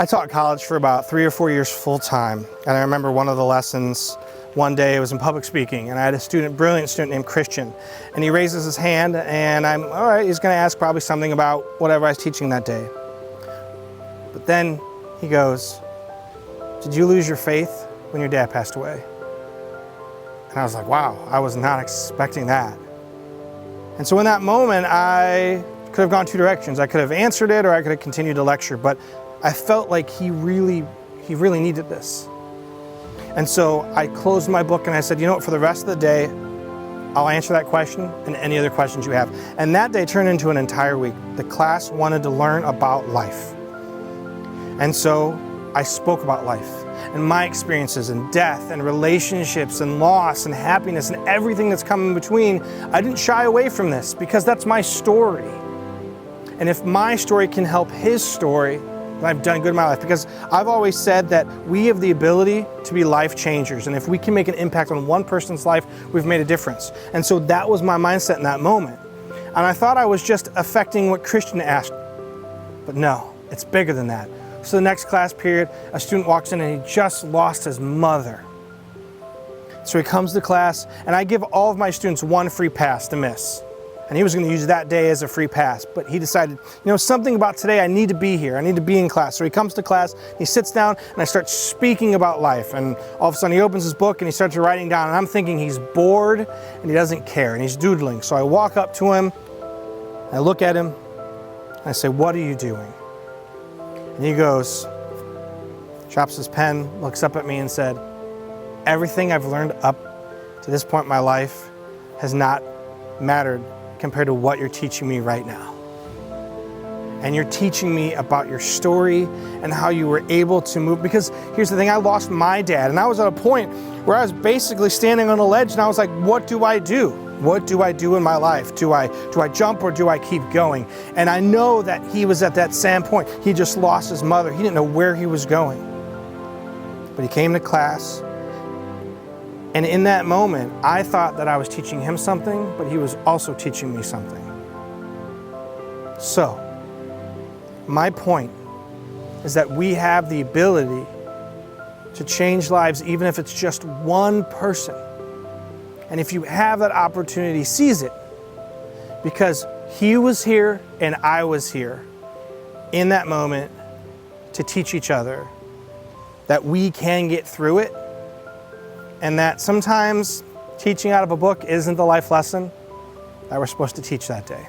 I taught college for about 3 or 4 years full time, and I remember one of the lessons one day it was in public speaking, and I had a brilliant student named Christian, and he raises his hand, and I'm, all right, he's going to ask probably something about whatever I was teaching that day. But then he goes, "Did you lose your faith when your dad passed away?" And I was like, wow, I was not expecting that. And so in that moment, I could have gone two directions. I could have answered it, or I could have continued to lecture, but I felt like he really needed this. And so I closed my book and I said, you know what, for the rest of the day, I'll answer that question and any other questions you have. And that day turned into an entire week. The class wanted to learn about life. And so I spoke about life and my experiences and death and relationships and loss and happiness and everything that's come in between. I didn't shy away from this because that's my story. And if my story can help his story, then I've done good in my life, because I've always said that we have the ability to be life changers. And if we can make an impact on one person's life, we've made a difference. And so that was my mindset in that moment. And I thought I was just affecting what Christian asked, but no, it's bigger than that. So the next class period, a student walks in and he just lost his mother. So he comes to class, and I give all of my students one free pass to miss. And he was going to use that day as a free pass, but he decided, you know, something about today, I need to be here. I need to be in class. So he comes to class, he sits down, and I start speaking about life. And all of a sudden he opens his book and he starts writing down, and I'm thinking he's bored and he doesn't care and he's doodling. So I walk up to him, I look at him, and I say, "What are you doing?" And he goes, drops his pen, looks up at me and said, "Everything I've learned up to this point in my life has not mattered compared to what you're teaching me right now. And you're teaching me about your story and how you were able to move." Because here's the thing, I lost my dad, and I was at a point where I was basically standing on a ledge, and I was like, what do I do? What do I do in my life? Do I jump, or do I keep going? And I know that he was at that same point. He just lost his mother. He didn't know where he was going. But he came to class, and in that moment, I thought that I was teaching him something, but he was also teaching me something. So, my point is that we have the ability to change lives, even if it's just one person. And if you have that opportunity, seize it. Because he was here and I was here in that moment to teach each other that we can get through it, and that sometimes teaching out of a book isn't the life lesson that we're supposed to teach that day.